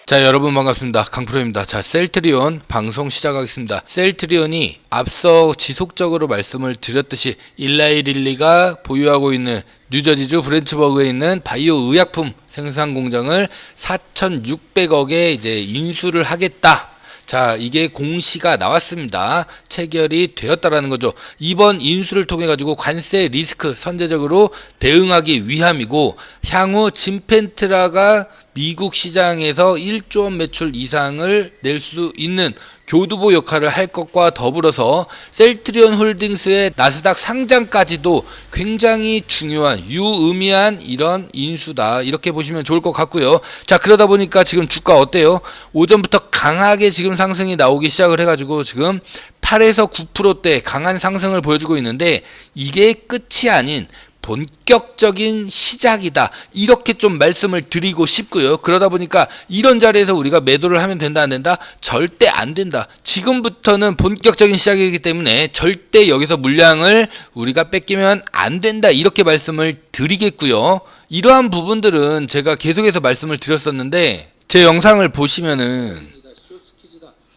자, 여러분 반갑습니다. 강프로입니다. 자, 셀트리온 방송 시작하겠습니다. 셀트리온이 앞서 지속적으로 말씀을 드렸듯이 일라이릴리가 보유하고 있는 뉴저지주 브랜츠버그에 있는 바이오 의약품 생산 공장을 4,600억에 이제 인수를 하겠다. 자, 이게 공시가 나왔습니다. 체결이 되었다라는 거죠. 이번 인수를 통해 가지고 관세 리스크 선제적으로 대응하기 위함이고, 향후 진펜트라가 미국 시장에서 1조 원 매출 이상을 낼 수 있는 교두보 역할을 할 것과 더불어서 셀트리온 홀딩스의 나스닥 상장까지도 굉장히 중요한 유의미한 이런 인수다, 이렇게 보시면 좋을 것 같고요. 자, 그러다 보니까 지금 주가 어때요? 오전부터 강하게 지금 상승이 나오기 시작을 해가지고 지금 8에서 9%대 강한 상승을 보여주고 있는데, 이게 끝이 아닌 본격적인 시작이다, 이렇게 좀 말씀을 드리고 싶고요. 그러다 보니까 이런 자리에서 우리가 매도를 하면 된다 안 된다? 절대 안 된다. 지금부터는 본격적인 시작이기 때문에 절대 여기서 물량을 우리가 뺏기면 안 된다, 이렇게 말씀을 드리겠고요. 이러한 부분들은 제가 계속해서 말씀을 드렸었는데, 제 영상을 보시면은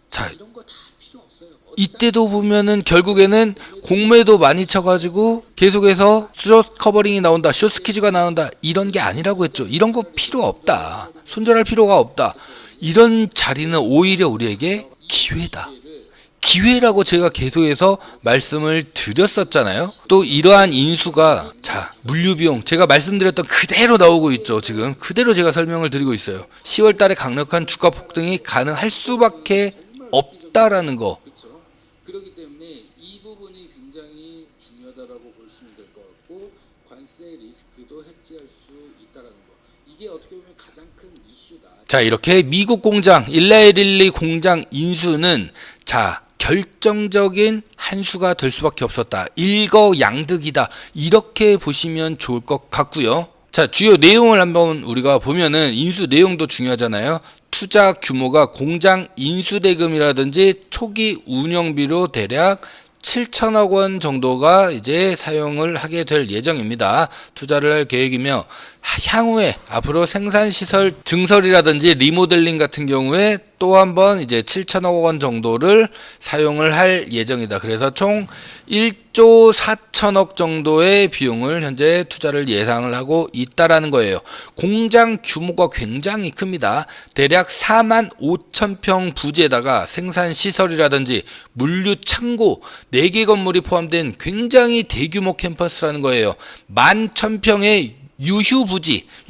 자, 이때도 보면은 결국에는 공매도 많이 쳐가지고 계속해서 숏 커버링이 나온다, 숏 스퀴즈가 나온다, 이런 게 아니라고 했죠. 이런 거 필요 없다, 손절할 필요가 없다. 이런 자리는 오히려 우리에게 기회다, 기회라고 제가 계속해서 말씀을 드렸었잖아요. 또 이러한 인수가, 자, 물류비용 제가 말씀드렸던 그대로 나오고 있죠. 지금 그대로 제가 설명을 드리고 있어요. 10월 달에 강력한 주가 폭등이 가능할 수밖에 없다라는 거. 그렇기 때문에 이 부분이 굉장히 중요하다라고 보시면 될 것 같고, 관세 리스크도 해지할 수 있다라는 거, 이게 어떻게 보면 가장 큰 이슈다. 자, 이렇게 미국 공장 일라이릴리 공장 인수는 자, 결정적인 한 수가 될 수밖에 없었다, 일거양득이다, 이렇게 보시면 좋을 것 같고요. 자, 주요 내용을 한번 우리가 보면은 인수 내용도 중요하잖아요. 투자 규모가 공장 인수대금이라든지 초기 운영비로 대략 7천억 원 정도가 이제 사용을 하게 될 예정입니다. 투자를 할 계획이며, 향후에 앞으로 생산시설 증설이라든지 리모델링 같은 경우에 또 한번 이제 7천억 원 정도를 사용을 할 예정이다. 그래서 총 1조 4천억 정도의 비용을 현재 투자를 예상을 하고 있다라는 거예요. 공장 규모가 굉장히 큽니다. 대략 4만 5천 평 부지에다가 생산시설이라든지 물류 창고 4개 건물이 포함된 굉장히 대규모 캠퍼스라는 거예요. 11,000평의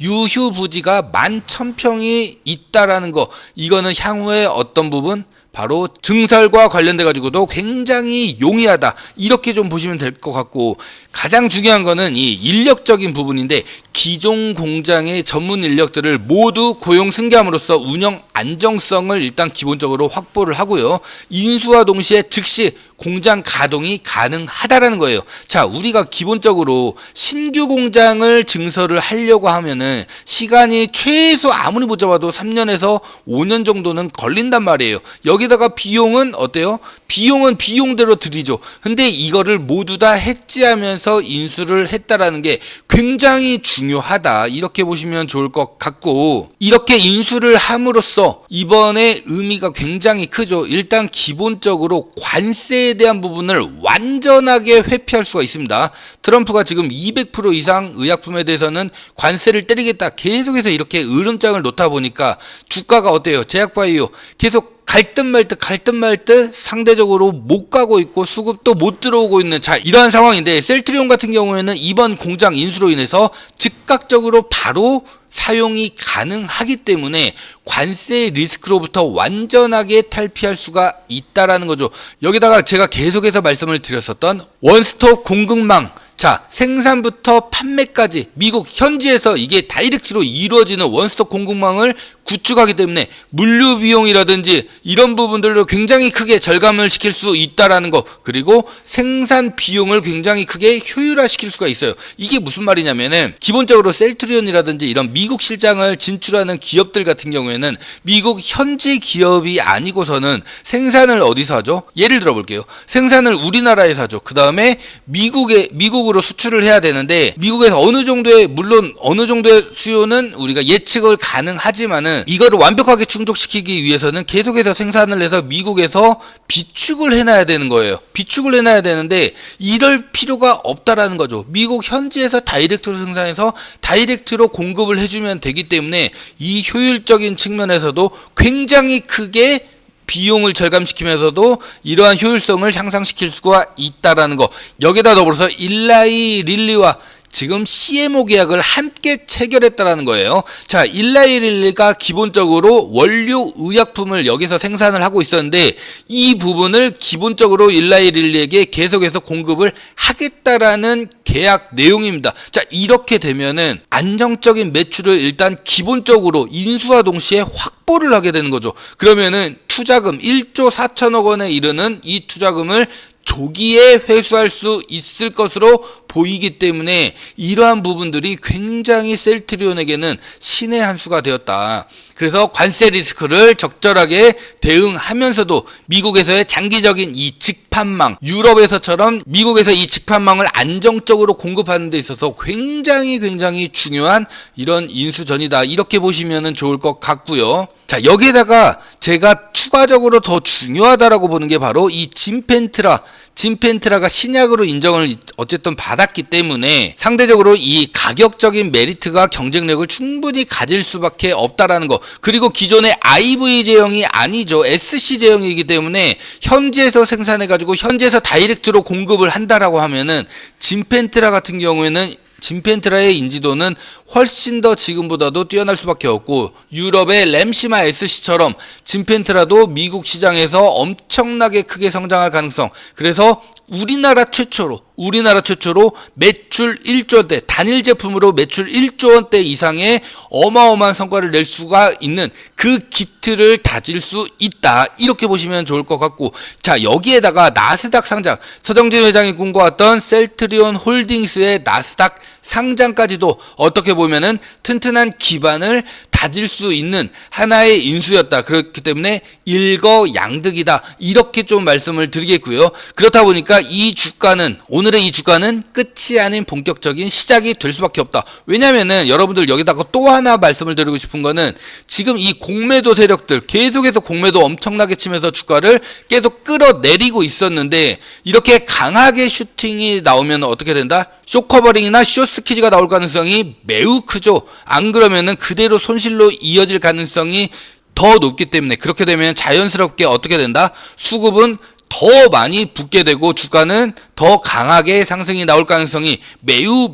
유휴부지가 11,000평이 있다라는 거, 이거는 향후에 어떤 부분? 바로 증설과 관련돼 가지고도 굉장히 용이하다, 이렇게 좀 보시면 될 것 같고, 가장 중요한 거는 이 인력적인 부분인데, 기존 공장의 전문 인력들을 모두 고용 승계함으로써 운영 안정성을 일단 기본적으로 확보를 하고요. 인수와 동시에 즉시 공장 가동이 가능하다라는 거예요. 자, 우리가 기본적으로 신규 공장을 증설을 하려고 하면은 시간이 최소 아무리 못 잡아도 3년에서 5년 정도는 걸린단 말이에요. 여기다가 비용은 어때요? 비용은 비용대로 들이죠. 근데 이거를 모두 다 해지하면서 인수를 했다라는 게 굉장히 중요하다, 이렇게 보시면 좋을 것 같고, 이렇게 인수를 함으로써 이번에 의미가 굉장히 크죠. 일단 기본적으로 관세에 대한 부분을 완전하게 회피할 수가 있습니다. 트럼프가 지금 200% 이상 의약품에 대해서는 관세를 때리겠다 계속해서 이렇게 으름장을 놓다 보니까 주가가 어때요? 제약바이오 계속 갈 듯 말 듯 상대적으로 못 가고 있고 수급도 못 들어오고 있는, 자, 이러한 상황인데, 셀트리온 같은 경우에는 이번 공장 인수로 인해서 즉각적으로 바로 사용이 가능하기 때문에 관세 리스크로부터 완전하게 탈피할 수가 있다라는 거죠. 여기다가 제가 계속해서 말씀을 드렸었던 원스톱 공급망, 자, 생산부터 판매까지 미국 현지에서 이게 다이렉트로 이루어지는 원스톱 공급망을 구축하기 때문에 물류 비용이라든지 이런 부분들로 굉장히 크게 절감을 시킬 수 있다라는 거, 그리고 생산 비용을 굉장히 크게 효율화시킬 수가 있어요. 이게 무슨 말이냐면은, 기본적으로 셀트리온이라든지 이런 미국 시장을 진출하는 기업들 같은 경우에는 미국 현지 기업이 아니고서는 생산을 어디서 하죠? 예를 들어 볼게요. 생산을 우리나라에서 하죠. 그 다음에 미국으로 미국으로 수출을 해야 되는데 미국에서 어느 정도의 물론 어느 정도의 수요는 우리가 예측을 가능하지만은 이거를 완벽하게 충족시키기 위해서는 계속해서 생산을 해서 미국에서 비축을 해놔야 되는 거예요. 비축을 해놔야 되는데 이럴 필요가 없다라는 거죠. 미국 현지에서 다이렉트로 생산해서 다이렉트로 공급을 해주면 되기 때문에 이 효율적인 측면에서도 굉장히 크게 비용을 절감시키면서도 이러한 효율성을 향상시킬 수가 있다라는 거. 여기다 더불어서 일라이 릴리와 지금 CMO 계약을 함께 체결했다라는 거예요. 자, 일라이 릴리가 기본적으로 원료 의약품을 여기서 생산을 하고 있었는데 이 부분을 기본적으로 일라이 릴리에게 계속해서 공급을 하겠다라는 계약 내용입니다. 자, 이렇게 되면은 안정적인 매출을 일단 기본적으로 인수와 동시에 확보를 하게 되는 거죠. 그러면은 투자금 1조 4천억 원에 이르는 이 투자금을 조기에 회수할 수 있을 것으로 보이기 때문에 이러한 부분들이 굉장히 셀트리온에게는 신의 한 수가 되었다. 그래서 관세 리스크를 적절하게 대응하면서도 미국에서의 장기적인 이 직판망, 유럽에서처럼 미국에서 이 직판망을 안정적으로 공급하는 데 있어서 굉장히 중요한 이런 인수전이다. 이렇게 보시면 좋을 것 같고요. 자, 여기에다가 제가 추가적으로 더 중요하다라고 보는 게 바로 이 진펜트라가 신약으로 인정을 어쨌든 받았기 때문에 상대적으로 이 가격적인 메리트가 경쟁력을 충분히 가질 수밖에 없다라는 거. 그리고 기존의 IV 제형이 아니죠. SC 제형이기 때문에 현지에서 생산해가지고 현지에서 다이렉트로 공급을 한다라고 하면은 진펜트라 같은 경우에는 진펜트라의 인지도는 훨씬 더 지금보다도 뛰어날 수밖에 없고 유럽의 램시마 SC처럼 진펜트라도 미국 시장에서 엄청나게 크게 성장할 가능성. 그래서 우리나라 최초로 매출 1조대 단일 제품으로 매출 1조 원대 이상의 어마어마한 성과를 낼 수가 있는 그 기틀을 다질 수 있다. 이렇게 보시면 좋을 것 같고, 자, 여기에다가 나스닥 상장, 서정진 회장이 꿈꿔왔던 셀트리온 홀딩스의 나스닥 상장까지도 어떻게 보면은 튼튼한 기반을 다질 수 있는 하나의 인수였다. 그렇기 때문에 일거양득이다. 이렇게 좀 말씀을 드리겠고요. 그렇다 보니까 오늘의 이 주가는 끝이 아닌 본격적인 시작이 될 수밖에 없다. 왜냐면은 여러분들 여기다가 또 하나 말씀을 드리고 싶은 거는 지금 이 공매도 세력들 계속해서 공매도 엄청나게 치면서 주가를 계속 끌어내리고 있었는데 이렇게 강하게 슈팅이 나오면 어떻게 된다? 쇼커버링이나 쇼스키즈가 나올 가능성이 매우 크죠. 안 그러면은 그대로 손실로 이어질 가능성이 더 높기 때문에 그렇게 되면 자연스럽게 어떻게 된다? 수급은 더 많이 붙게 되고 주가는 더 강하게 상승이 나올 가능성이 매우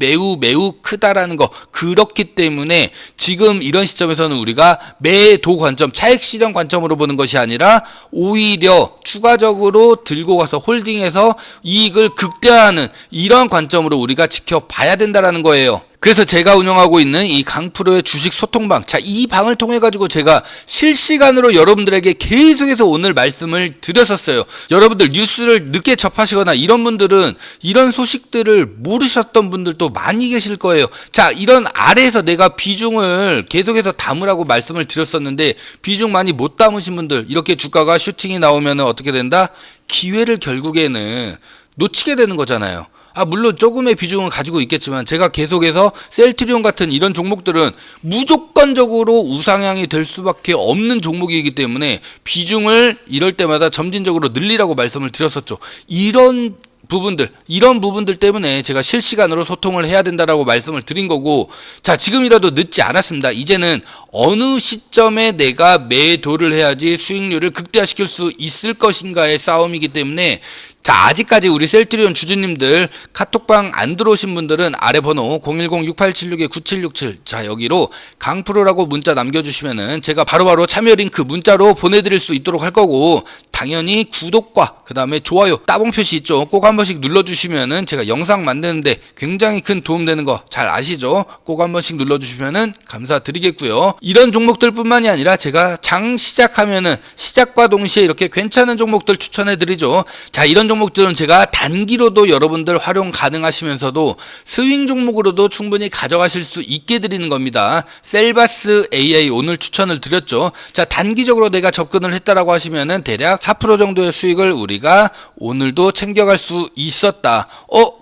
크다라는 거. 그렇기 때문에 지금 이런 시점에서는 우리가 매도 관점, 차익 실현 관점으로 보는 것이 아니라 오히려 추가적으로 들고 가서 홀딩해서 이익을 극대화하는 이런 관점으로 우리가 지켜봐야 된다라는 거예요. 그래서 제가 운영하고 있는 이 강프로의 주식 소통방, 자, 이 방을 통해 가지고 제가 실시간으로 여러분들에게 계속해서 오늘 말씀을 드렸었어요. 여러분들 뉴스를 늦게 접하시거나 이런 분들은 이런 소식들을 모르셨던 분들도 많이 계실 거예요. 자, 이런 아래에서 내가 비중을 계속해서 담으라고 말씀을 드렸었는데 비중 많이 못 담으신 분들, 이렇게 주가가 슈팅이 나오면 어떻게 된다? 기회를 결국에는 놓치게 되는 거잖아요. 물론 조금의 비중은 가지고 있겠지만 제가 계속해서 셀트리온 같은 이런 종목들은 무조건적으로 우상향이 될 수밖에 없는 종목이기 때문에 비중을 이럴 때마다 점진적으로 늘리라고 말씀을 드렸었죠. 이런 부분들 때문에 제가 실시간으로 소통을 해야 된다라고 말씀을 드린 거고, 자, 지금이라도 늦지 않았습니다. 이제는 어느 시점에 내가 매도를 해야지 수익률을 극대화시킬 수 있을 것인가의 싸움이기 때문에, 자, 아직까지 우리 셀트리온 주주님들 카톡방 안 들어오신 분들은 아래 번호 010-6876-9767, 자, 여기로 강프로라고 문자 남겨주시면은 제가 바로바로 참여 링크 문자로 보내드릴 수 있도록 할 거고, 당연히 구독과 그 다음에 좋아요 따봉 표시 있죠. 꼭 한 번씩 눌러주시면은 제가 영상 만드는데 굉장히 큰 도움 되는 거 잘 아시죠? 꼭 한 번씩 눌러주시면은 감사드리겠고요. 이런 종목들 뿐만이 아니라 제가 장 시작하면은 시작과 동시에 이렇게 괜찮은 종목들 추천해드리죠. 자, 이런 종목들은 제가 단기로도 여러분들 활용 가능하시면서도 스윙 종목으로도 충분히 가져가실 수 있게 드리는 겁니다. 셀바스 AI 오늘 추천을 드렸죠. 자, 단기적으로 내가 접근을 했다라고 하시면은 대략 4% 정도의 수익을 우리가 오늘도 챙겨갈 수 있었다.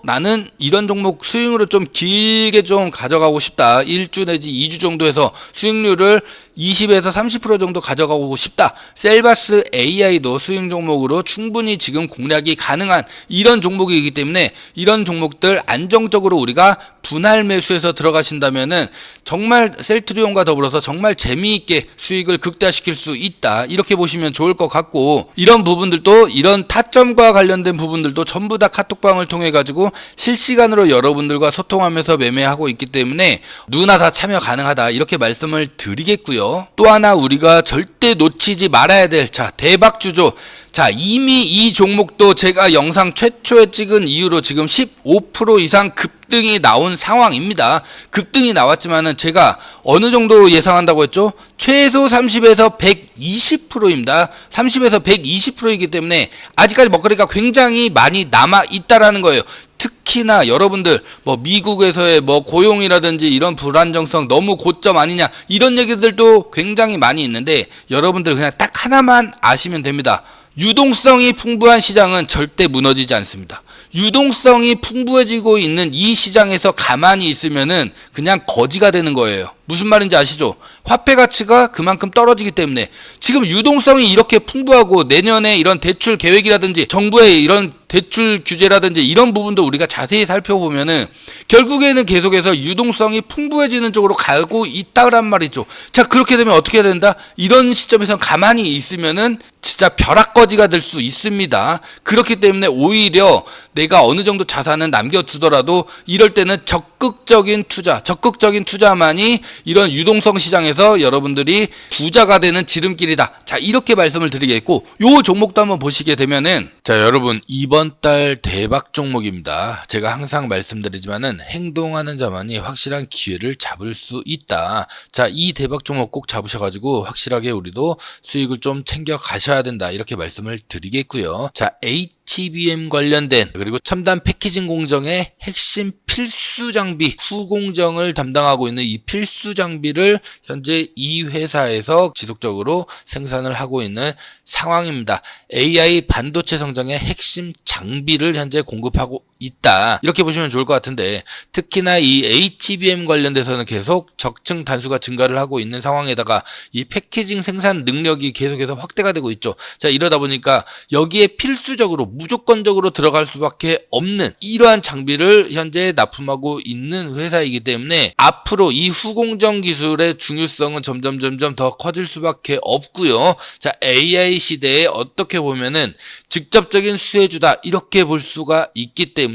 나는 이런 종목 수익률을 좀 길게 좀 가져가고 싶다. 1주 내지 2주 정도에서 수익률을 20에서 30% 정도 가져가고 싶다. 셀바스 AI도 수익 종목으로 충분히 지금 공략이 가능한 이런 종목이기 때문에 이런 종목들 안정적으로 우리가 분할 매수해서 들어가신다면은 정말 셀트리온과 더불어서 정말 재미있게 수익을 극대화시킬 수 있다. 이렇게 보시면 좋을 것 같고, 이런 부분들도, 이런 타점과 관련된 부분들도 전부 다 카톡방을 통해 가지고 실시간으로 여러분들과 소통하면서 매매하고 있기 때문에 누구나 다 참여 가능하다. 이렇게 말씀을 드리겠고요. 또 하나 우리가 절대 놓치지 말아야 될 대박 주조. 이미 이 종목도 제가 영상 최초에 찍은 이후로 지금 15% 이상 급등이 나온 상황입니다. 급등이 나왔지만은 제가 어느 정도 예상한다고 했죠? 최소 30에서 120%입니다. 30에서 120%이기 때문에 아직까지 먹거리가 굉장히 많이 남아 있다라는 거예요. 특히나 여러분들 미국에서의 고용이라든지 이런 불안정성 너무 고점 아니냐 이런 얘기들도 굉장히 많이 있는데, 여러분들 그냥 딱 하나만 아시면 됩니다. 유동성이 풍부한 시장은 절대 무너지지 않습니다. 유동성이 풍부해지고 있는 이 시장에서 가만히 있으면은 그냥 거지가 되는 거예요. 무슨 말인지 아시죠? 화폐 가치가 그만큼 떨어지기 때문에 지금 유동성이 이렇게 풍부하고 내년에 이런 대출 계획이라든지 정부의 이런 대출 규제라든지 이런 부분도 우리가 자세히 살펴보면은 결국에는 계속해서 유동성이 풍부해지는 쪽으로 가고 있다란 말이죠. 그렇게 되면 어떻게 해야 된다? 이런 시점에서 가만히 있으면은 진짜 벼락거지가 될 수 있습니다. 그렇기 때문에 오히려 내가 어느 정도 자산은 남겨두더라도 이럴 때는 적극적인 투자만이 이런 유동성 시장에서 여러분들이 부자가 되는 지름길이다. 이렇게 말씀을 드리겠고, 요 종목도 한번 보시게 되면은, 여러분, 이번 달 대박 종목입니다. 제가 항상 말씀드리지만은 행동하는 자만이 확실한 기회를 잡을 수 있다. 이 대박 종목 꼭 잡으셔가지고 확실하게 우리도 수익을 좀 챙겨 가셔야 된다. 이렇게 말씀을 드리겠고요. HBM 관련된 그리고 첨단 패키징 공정의 핵심 필수 장비 후공정을 담당하고 있는 이 필수 장비를 현재 이 회사에서 지속적으로 생산을 하고 있는 상황입니다. AI 반도체 성장의 핵심 장비를 현재 공급하고 있다. 이렇게 보시면 좋을 것 같은데, 특히나 이 HBM 관련돼서는 계속 적층 단수가 증가를 하고 있는 상황에다가 이 패키징 생산 능력이 계속해서 확대가 되고 있죠. 이러다 보니까 여기에 필수적으로 무조건적으로 들어갈 수밖에 없는 이러한 장비를 현재 납품하고 있는 회사이기 때문에 앞으로 이 후공정 기술의 중요성은 점점 더 커질 수밖에 없고요. AI 시대에 어떻게 보면은 직접적인 수혜주다 이렇게 볼 수가 있기 때문에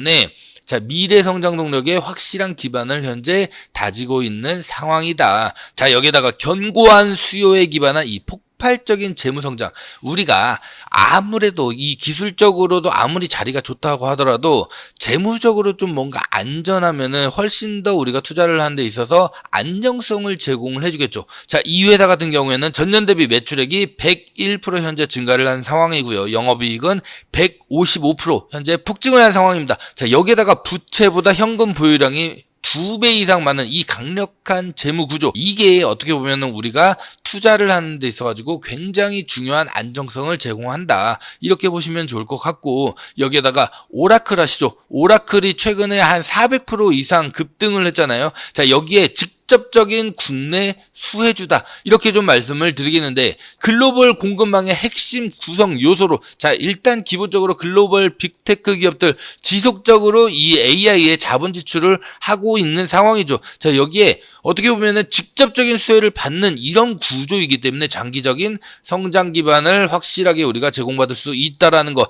미래 성장 동력의 확실한 기반을 현재 다지고 있는 상황이다. 여기에다가 견고한 수요에 기반한 이 폭발적인 재무성장, 우리가 아무래도 이 기술적으로도 아무리 자리가 좋다고 하더라도 재무적으로 좀 뭔가 안전하면은 훨씬 더 우리가 투자를 하는 데 있어서 안정성을 제공을 해주겠죠. 이 회사 같은 경우에는 전년 대비 매출액이 101% 현재 증가를 한 상황이고요. 영업이익은 155% 현재 폭증을 한 상황입니다. 여기에다가 부채보다 현금 보유량이 2배 이상 많은 이 강력한 재무 구조, 이게 어떻게 보면은 우리가 투자를 하는 데 있어가지고 굉장히 중요한 안정성을 제공한다. 이렇게 보시면 좋을 것 같고, 여기에다가 오라클 아시죠? 오라클이 최근에 한 400% 이상 급등을 했잖아요. 여기에 직접적인 국내 수혜주다. 이렇게 좀 말씀을 드리겠는데, 글로벌 공급망의 핵심 구성 요소로, 일단 기본적으로 글로벌 빅테크 기업들 지속적으로 이 AI에 자본 지출을 하고 있는 상황이죠. 여기에 어떻게 보면은 직접적인 수혜를 받는 이런 구조이기 때문에 장기적인 성장 기반을 확실하게 우리가 제공받을 수 있다라는 거.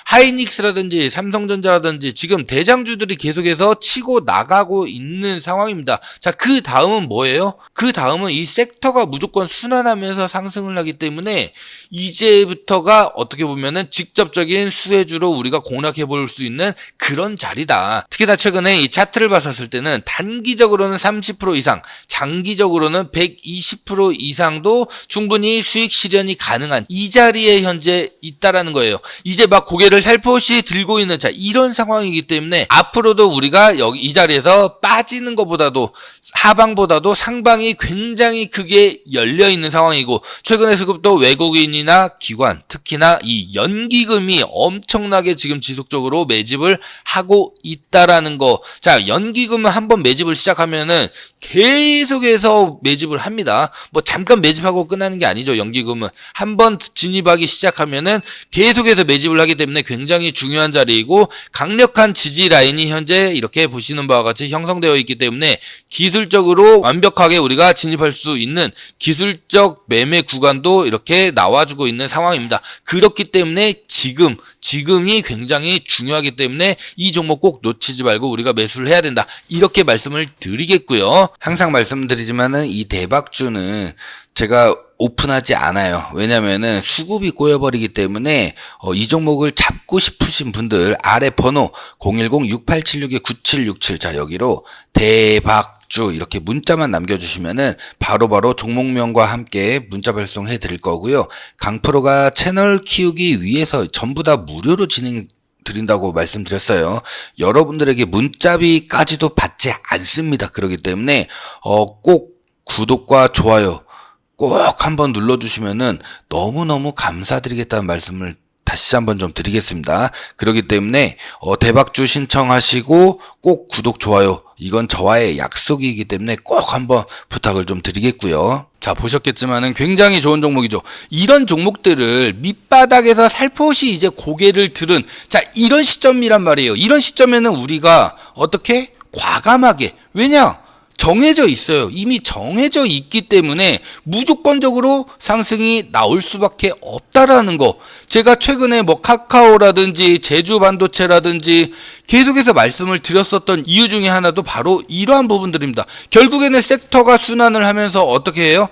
하이닉스라든지 삼성전자라든지 지금 대장주들이 계속해서 치고 나가고 있는 상황입니다. 그 다음은 뭐예요? 그 다음은 이 섹터가 무조건 순환하면서 상승을 하기 때문에 이제부터가 어떻게 보면은 직접적인 수혜주로 우리가 공략해 볼 수 있는 그런 자리다. 특히나 최근에 이 차트를 봤었을 때는 단기적으로는 30% 이상, 장기적으로는 120% 이상도 충분히 수익 실현이 가능한 이 자리에 현재 있다라는 거예요. 이제 막 고개를 살포시 들고 있는 이런 상황이기 때문에 앞으로도 우리가 여기 이 자리에서 빠지는 것보다도 하방보다도 상방이 굉장히 크게 열려 있는 상황이고, 최근에 수급도 외국인이나 기관, 특히나 이 연기금이 엄청나게 지금 지속적으로 매집을 하고 있다라는 거. 자, 연기금은 한번 매집을 시작하면은 계속해서 매집을 합니다. 뭐 잠깐 매집하고 끝나는 게 아니죠. 연기금은 한번 진입하기 시작하면은 계속해서 매집을 하기 때문에 굉장히 중요한 자리이고, 강력한 지지 라인이 현재 이렇게 보시는 바와 같이 형성되어 있기 때문에 기술적으로 완벽하게 우리가 진입할 수 있는 기술적 매매 구간도 이렇게 나와주고 있는 상황입니다. 그렇기 때문에 지금이 굉장히 중요하기 때문에 이 종목 꼭 놓치지 말고 우리가 매수를 해야 된다. 이렇게 말씀을 드리겠고요. 항상 말씀드리지만은 이 대박주는 제가 오픈하지 않아요. 왜냐면은 수급이 꼬여버리기 때문에 이 종목을 잡고 싶으신 분들 아래 번호 010-6876-9767 자 여기로 대박주 이렇게 문자만 남겨주시면은 바로바로 종목명과 함께 문자 발송해 드릴 거고요. 강프로가 채널 키우기 위해서 전부 다 무료로 드린다고 말씀드렸어요. 여러분들에게 문자비까지도 받지 않습니다. 그렇기 때문에 꼭 구독과 좋아요 꼭 한번 눌러주시면은 너무너무 감사드리겠다는 말씀을 다시 한번 좀 드리겠습니다. 그렇기 때문에 대박주 신청하시고 꼭 구독, 좋아요 이건 저와의 약속이기 때문에 꼭 한번 부탁을 좀 드리겠고요. 자, 보셨겠지만은 굉장히 좋은 종목이죠. 이런 종목들을 밑바닥에서 살포시 이제 고개를 들은 자 이런 시점이란 말이에요. 이런 시점에는 우리가 어떻게 과감하게 왜냐? 정해져 있어요. 이미 정해져 있기 때문에 무조건적으로 상승이 나올 수밖에 없다라는 거. 제가 최근에 뭐 카카오라든지 제주반도체라든지 계속해서 말씀을 드렸었던 이유 중에 하나도 바로 이러한 부분들입니다. 결국에는 섹터가 순환을 하면서 어떻게 해요?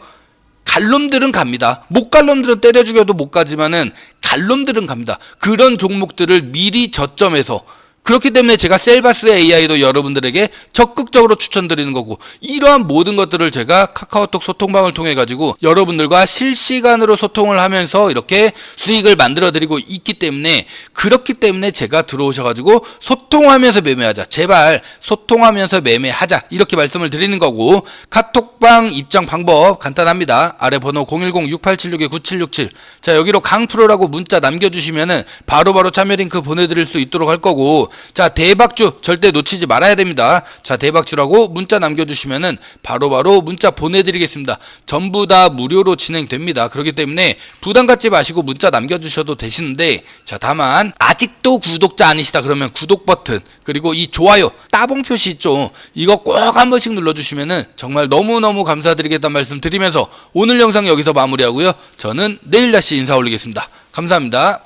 갈 놈들은 갑니다. 못 갈 놈들은 때려 죽여도 못 가지만은 갈 놈들은 갑니다. 그런 종목들을 미리 저점에서 그렇기 때문에 제가 셀바스 AI도 여러분들에게 적극적으로 추천드리는 거고 이러한 모든 것들을 제가 카카오톡 소통방을 통해 가지고 여러분들과 실시간으로 소통을 하면서 이렇게 수익을 만들어 드리고 있기 때문에 그렇기 때문에 제가 들어오셔가지고 소통하면서 매매하자 제발 소통하면서 매매하자 이렇게 말씀을 드리는 거고 카톡방 입장 방법 간단합니다. 아래 번호 010-6876-9767 자 여기로 강프로라고 문자 남겨주시면은 바로바로 참여 링크 보내드릴 수 있도록 할 거고 자 대박주 절대 놓치지 말아야 됩니다. 자 대박주라고 문자 남겨주시면은 바로바로 문자 보내드리겠습니다. 전부 다 무료로 진행됩니다. 그렇기 때문에 부담 갖지 마시고 문자 남겨주셔도 되시는데 자 다만 아직도 구독자 아니시다 그러면 구독 버튼 그리고 이 좋아요 따봉 표시 있죠. 이거 꼭 한 번씩 눌러주시면은 정말 너무너무 감사드리겠다는 말씀 드리면서 오늘 영상 여기서 마무리하고요. 저는 내일 다시 인사 올리겠습니다. 감사합니다.